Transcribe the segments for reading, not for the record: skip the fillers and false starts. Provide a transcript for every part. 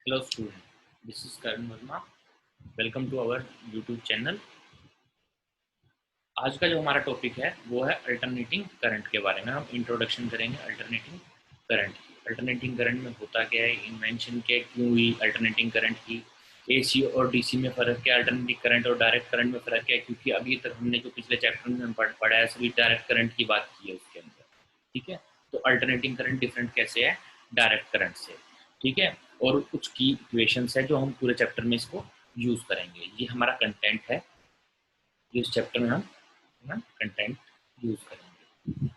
Hello student, this is Karan Verma. Welcome to our YouTube channel. आज का जो हमारा टॉपिक है वो है अल्टरनेटिंग करंट के बारे में। हम इंट्रोडक्शन करेंगे अल्टरनेटिंग करंट। अल्टरनेटिंग करंट में होता क्या है, इन्वेंशन क्या, क्यों हुई अल्टरनेटिंग करंट की, एसी और डीसी में फ़र्क क्या, अल्टरनेटिंग करंट और डायरेक्ट करंट में फ़र्क क्या है, क्योंकि अभी तक हमने जो पिछले चैप्टर में पढ़ा है सभी डायरेक्ट करंट की बात की है उसके अंदर। ठीक है, तो अल्टरनेटिंग करंट डिफरेंट कैसे है डायरेक्ट करंट से। ठीक है, और कुछ की इक्वेशंस है जो हम पूरे चैप्टर में इसको यूज करेंगे। ये हमारा कंटेंट है जो इस चैप्टर में हम कंटेंट यूज करेंगे।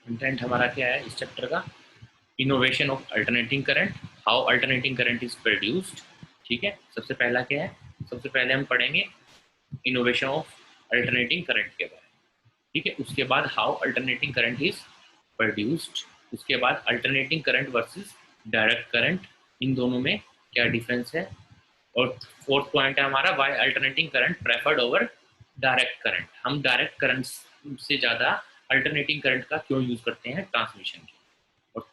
कंटेंट हमारा क्या है इस चैप्टर का, innovation of alternating current, how alternating current is produced. ठीक है, सबसे पहला क्या है, सबसे पहले हम पढ़ेंगे इनोवेशन ऑफ अल्टरनेटिंग करंट के बारे में। ठीक है, उसके बाद how alternating current is produced, उसके बाद alternating current versus direct current, इन दोनों में क्या डिफरेंस है, और फोर्थ पॉइंट है हमारा why alternating current preferred over direct current. हम डायरेक्ट करंट से ज़्यादा अल्टरनेटिंग करंट का क्यों यूज करते हैं ट्रांसमिशन के। और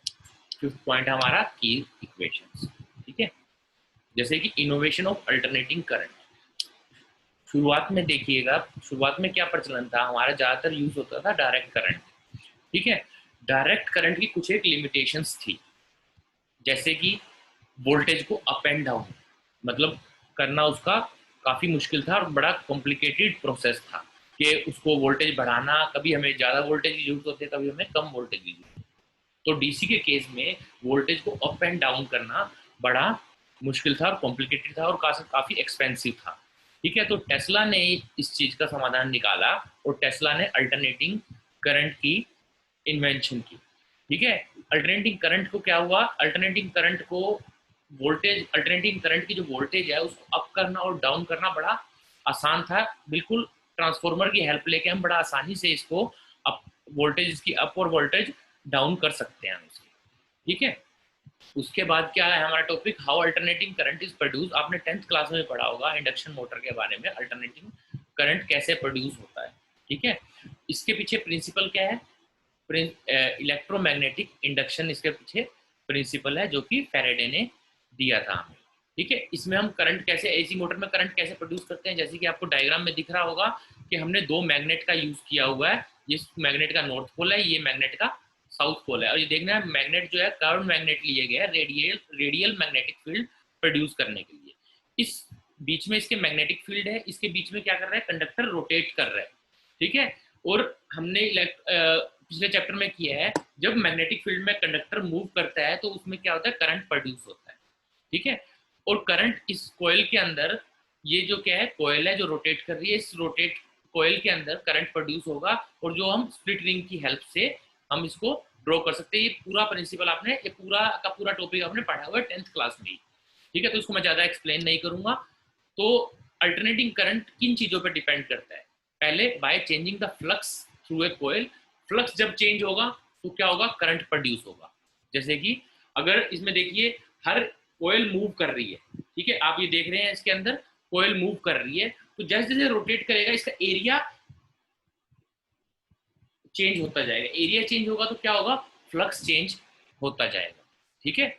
फिफ्थ पॉइंट है हमारा की इक्वेशंस। ठीक है, जैसे कि इनोवेशन ऑफ अल्टरनेटिंग करंट। शुरुआत में देखिएगा, शुरुआत में क्या प्रचलन था हमारा, ज़्यादातर यूज होता था डायरेक्ट करंट। ठीक है, डायरेक्ट करंट की कुछ एक लिमिटेशंस थी, जैसे कि वोल्टेज को अप एंड डाउन मतलब करना उसका काफ़ी मुश्किल था और बड़ा कॉम्प्लिकेटेड प्रोसेस था कि उसको वोल्टेज बढ़ाना, कभी हमें ज़्यादा वोल्टेज की जरूरत होती है, कभी हमें कम वोल्टेज की जरूरत होती है। तो डीसी के केस में वोल्टेज को अप एंड डाउन करना बड़ा मुश्किल था और कॉम्प्लिकेटेड था और काफ़ी एक्सपेंसिव था। ठीक है, तो टेस्ला ने इस चीज़ का समाधान निकाला और टेस्ला ने अल्टरनेटिंग करंट की इन्वेंशन की। ठीक है, अल्टरनेटिंग करंट को क्या हुआ, अल्टरनेटिंग करंट को वोल्टेज, अल्टरनेटिंग करंट की जो वोल्टेज है उसको अप करना और डाउन करना बड़ा आसान था। बिल्कुल ट्रांसफार्मर की हेल्प लेके हम बड़ा आसानी से इसको अप, वोल्टेज इसकी अप और वोल्टेज डाउन कर सकते हैं इसकी। ठीक है, उसके बाद क्या है हमारा topic, how alternating current is produce. आपने 10th क्लास में पढ़ा होगा इंडक्शन मोटर के बारे में, अल्टरनेटिंग करंट कैसे प्रोड्यूस होता है। ठीक है, इसके पीछे प्रिंसिपल क्या है, इलेक्ट्रोमैग्नेटिक इंडक्शन इसके पीछे प्रिंसिपल है जो कि फैराडे ने दिया था हमें। ठीक है, इसमें हम करंट कैसे, एसी मोटर में करंट कैसे प्रोड्यूस करते हैं, जैसे कि आपको डायग्राम में दिख रहा होगा कि हमने दो मैग्नेट का यूज किया हुआ है। जिस मैग्नेट का नॉर्थ पोल है, ये मैग्नेट का साउथ पोल है, और ये देखना है मैग्नेट जो है कर्व मैग्नेट लिए गए हैं रेडियल मैग्नेटिक फील्ड प्रोड्यूस करने के लिए। इस बीच में इसके मैग्नेटिक फील्ड है, इसके बीच में क्या कर रहा है, कंडक्टर रोटेट कर रहा है। ठीक है, और हमने पिछले चैप्टर में किया है, जब मैग्नेटिक फील्ड में कंडक्टर मूव करता है तो उसमें क्या होता है, करंट प्रोड्यूस होता है। ठीक है, और करंट इस कोयल के अंदर, ये जो क्या है कोयल है जो रोटेट कर रही है, इस रोटेट कोयल के अंदर करंट प्रोड्यूस होगा, और जो हम स्प्लिट रिंग की हेल्प से हम इसको ड्रॉ कर सकते हैं। ये पूरा प्रिंसिपल आपने, ये पूरा का पूरा टॉपिक आपने पढ़ा हुआ है 10th क्लास में ही। ठीक है, तो इसको मैं ज्यादा एक्सप्लेन नहीं करूंगा। तो अल्टरनेटिंग करंट किन चीजों पर डिपेंड करता है, पहले by changing the flux through a coil. Flux जब चेंज होगा तो क्या होगा, करंट प्रोड्यूस होगा। जैसे कि अगर इसमें देखिए हर कोयल मूव कर रही है, ठीक है, आप ये देख रहे हैं इसके अंदर कोयल मूव कर रही है, तो जैसे जैसे रोटेट करेगा इसका एरिया चेंज होता जाएगा। एरिया चेंज होगा तो क्या होगा, फ्लक्स चेंज होता जाएगा। ठीक है,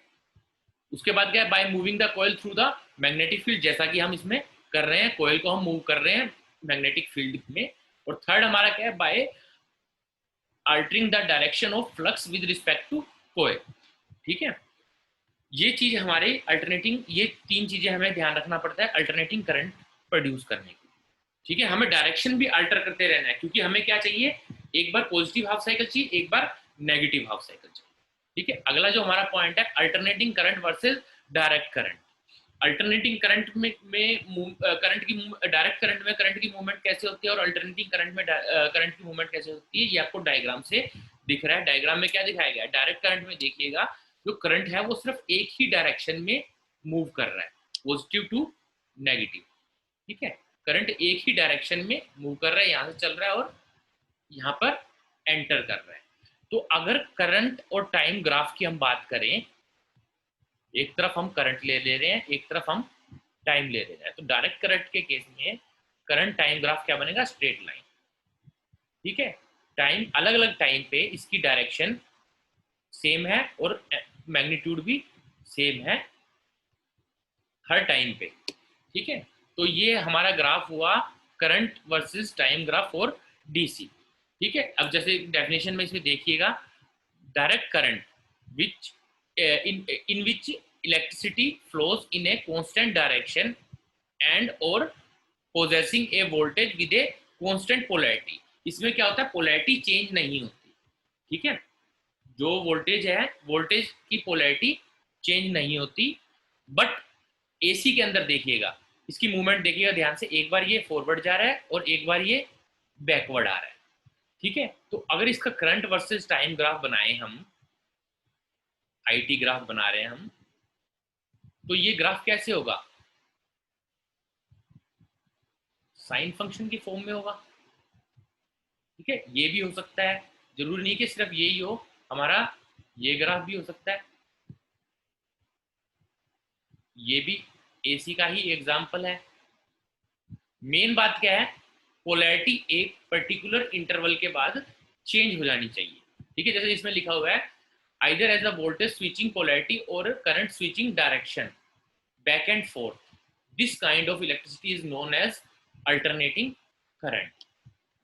उसके बाद क्या है, by moving the coil through the magnetic field, जैसा कि हम इसमें कर रहे हैं, कोयल को हम मूव कर रहे हैं मैग्नेटिक फील्ड में। और थर्ड हमारा क्या है, by altering the direction of flux with respect to coil. ठीक है, ये चीज हमारे अल्टरनेटिंग, ये तीन चीजें हमें ध्यान रखना पड़ता है अल्टरनेटिंग करंट प्रोड्यूस करने के लिए। ठीक है, हमें डायरेक्शन भी अल्टर करते रहना है, क्योंकि हमें क्या चाहिए, एक बार पॉजिटिव हाफ साइकिल चाहिए, एक बार नेगेटिव हाफ साइकिल चाहिए। ठीक है, अगला जो हमारा पॉइंट है, alternating current versus direct current. Alternating current में करंट की डायरेक्ट करंट में करंट की मूवमेंट कैसे होती है और अल्टरनेटिंग करंट में करंट की मूवमेंट कैसे होती है, ये आपको डायग्राम से दिख रहा है। डायग्राम में क्या दिखाया गया है, डायरेक्ट करंट में देखिएगा जो करंट है वो सिर्फ एक ही डायरेक्शन में मूव कर रहा है, पॉजिटिव टू नेगेटिव। ठीक है, करंट एक ही डायरेक्शन में मूव कर रहा है, यहां से चल रहा है और यहाँ पर एंटर कर रहा है। तो अगर करंट और टाइम ग्राफ की हम बात करें, एक तरफ हम करंट ले रहे हैं, एक तरफ हम टाइम ले रहे हैं, तो डायरेक्ट करंट के केस में करंट टाइम ग्राफ क्या बनेगा, स्ट्रेट लाइन। ठीक है, टाइम, अलग अलग टाइम पे इसकी डायरेक्शन सेम है और मैग्नीट्यूड भी सेम है हर टाइम पे, ठीक है। तो ये हमारा ग्राफ हुआ current versus time graph for DC, ठीक है। अब जैसे डेफिनेशन में इसमें देखिएगा, direct current which in which electricity flows in a constant direction and or possessing a voltage with a constant polarity। इसमें क्या होता है, पोलैरिटी चेंज नहीं होती, ठीक है। जो वोल्टेज है, वोल्टेज की पोलैरिटी चेंज नहीं होती। बट एसी के अंदर देखिएगा, इसकी मूवमेंट देखिएगा ध्यान से, एक बार ये फॉरवर्ड जा रहा है और एक बार ये बैकवर्ड आ रहा है, ठीक है। तो अगर इसका करंट वर्सेस टाइम ग्राफ बनाए हम, आईटी ग्राफ बना रहे हैं हम, तो ये ग्राफ कैसे होगा, साइन फंक्शन की फॉर्म में होगा, ठीक है। ये भी हो सकता है, जरूरी नहीं कि सिर्फ यही हो, हमारा ये ग्राफ भी हो सकता है। ये भी एसी का ही एग्जांपल है। मेन बात क्या है, पोलैरिटी एक पर्टिकुलर इंटरवल के बाद चेंज हो जानी चाहिए, ठीक है। जैसे इसमें लिखा हुआ है, either as a voltage switching polarity और current switching direction back and forth, this kind of electricity is known as alternating current.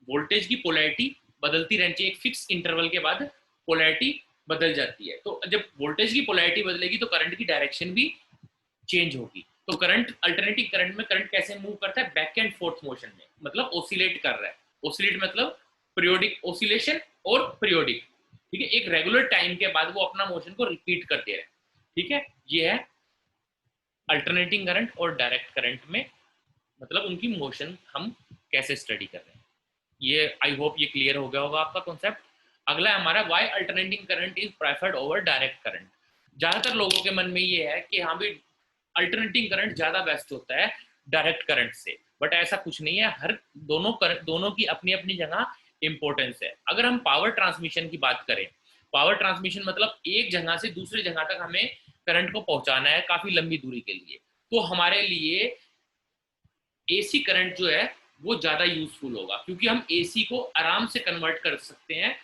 Voltage की पोलैरिटी बदलती रहनी चाहिए, एक फिक्स इंटरवल के बाद पोलैरिटी बदल जाती है। तो जब वोल्टेज की पोलैरिटी बदलेगी तो करंट की डायरेक्शन भी चेंज होगी। तो करंट, अल्टरनेटिंग करंट में करंट कैसे मूव करता है, बैक एंड फोर्थ मोशन में, मतलब ओसिलेट कर रहा है। ओसिलेट मतलब पीरियोडिक ओसिलेशन और पीरियोडिक, ठीक है। एक रेगुलर टाइम के बाद वो अपना मोशन को रिपीट करते रहे, ठीक है। ये है अल्टरनेटिंग करंट और डायरेक्ट करंट में, मतलब उनकी मोशन हम कैसे स्टडी कर रहे हैं। ये आई होप ये क्लियर हो गया होगा आपका कॉन्सेप्ट। अगला है हमारा, why alternating current is preferred over direct current. ज्यादातर लोगों के मन में ये है कि हाँ भाई अल्टरनेटिंग करंट ज्यादा बेस्ट होता है डायरेक्ट करंट से, बट ऐसा कुछ नहीं है। हर दोनों की अपनी अपनी जगह इंपॉर्टेंस है। अगर हम पावर ट्रांसमिशन की बात करें, पावर ट्रांसमिशन मतलब एक जगह से दूसरी जगह तक हमें करंट को पहुंचाना है काफी लंबी दूरी के लिए, तो हमारे लिए एसी करंट जो है वो ज्यादा यूजफुल होगा, क्योंकि हम एसी को आराम से कन्वर्ट कर सकते हैं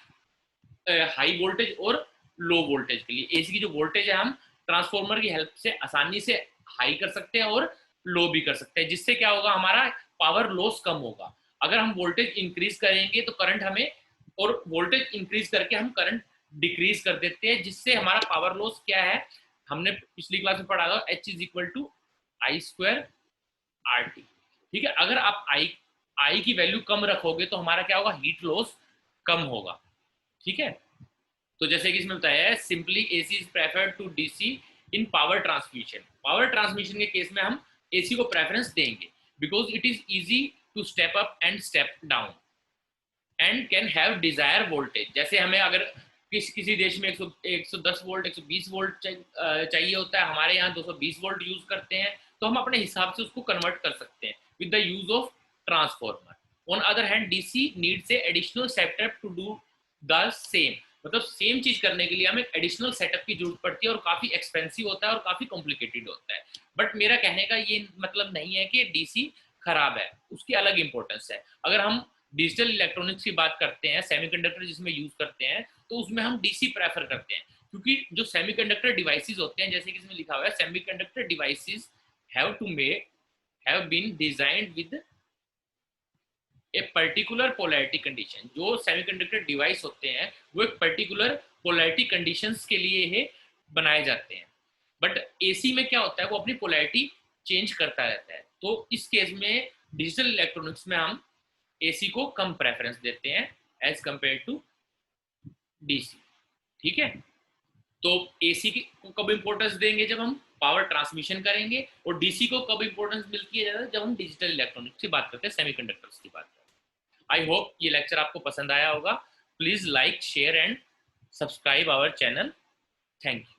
हाई वोल्टेज और लो वोल्टेज के लिए। एसी की जो वोल्टेज है हम ट्रांसफॉर्मर की हेल्प से आसानी से हाई कर सकते हैं और लो भी कर सकते हैं, जिससे क्या होगा, हमारा पावर लॉस कम होगा। अगर हम वोल्टेज इंक्रीज करेंगे तो करंट हमें, और वोल्टेज इंक्रीज करके हम करंट डिक्रीज कर देते हैं, जिससे हमारा पावर लॉस क्या है, हमने पिछली क्लास में पढ़ा था, H is equal to I square R T, ठीक है। अगर आप आई की वैल्यू कम रखोगे तो हमारा क्या होगा, हीट लॉस कम होगा, ठीक है। तो जैसे कि इसमें बताया है, simply AC is preferred to DC in power transmission. Power transmission के केस में हम एसी को प्रेफरेंस देंगे, because it is easy to step up and step down and can have desire voltage. जैसे हमें अगर किसी देश में 110 वोल्ट 120 वोल्ट चाहिए होता है, हमारे यहाँ 220 वोल्ट यूज करते हैं, तो हम अपने हिसाब से उसको कन्वर्ट कर सकते हैं with the use of transformer. On other hand DC needs a additional setup to do the same, मतलब सेम चीज करने के लिए हमें एडिशनल सेटअप की जरूरत पड़ती है और काफी एक्सपेंसिव होता है और काफी कॉम्प्लिकेटेड होता है। बट मेरा कहने का ये मतलब नहीं है कि डीसी खराब है, उसकी अलग इंपॉर्टेंस है। अगर हम डिजिटल इलेक्ट्रॉनिक्स की बात करते हैं, सेमीकंडक्टर जिसमें यूज करते हैं, तो उसमें हम डीसी प्रेफर करते हैं, क्योंकि जो सेमीकंडक्टर डिवाइसेस होते हैं, जैसे कि इसमें लिखा हुआ है, semiconductor devices have to make have been designed with a particular polarity condition. जो सेमीकंडक्टर डिवाइस होते हैं वो एक पर्टिकुलर पोलैरिटी कंडीशंस के लिए ही बनाए जाते हैं। बट एसी में क्या होता है, वो अपनी पोलैरिटी चेंज करता रहता है। तो इस केस में डिजिटल इलेक्ट्रॉनिक्स में हम एसी को कम प्रेफरेंस देते हैं एज कंपेयर टू डीसी, ठीक है। तो एसी को कब इंपॉर्टेंस देंगे, जब हम पावर ट्रांसमिशन करेंगे, और डीसी को कब इंपॉर्टेंस मिलती है, जब हम डिजिटल इलेक्ट्रॉनिक्स की बात करते हैं, सेमीकंडक्टर्स की बात करते हैं। आई होप ये लेक्चर आपको पसंद आया होगा। Please like, share and subscribe our channel. Thank you.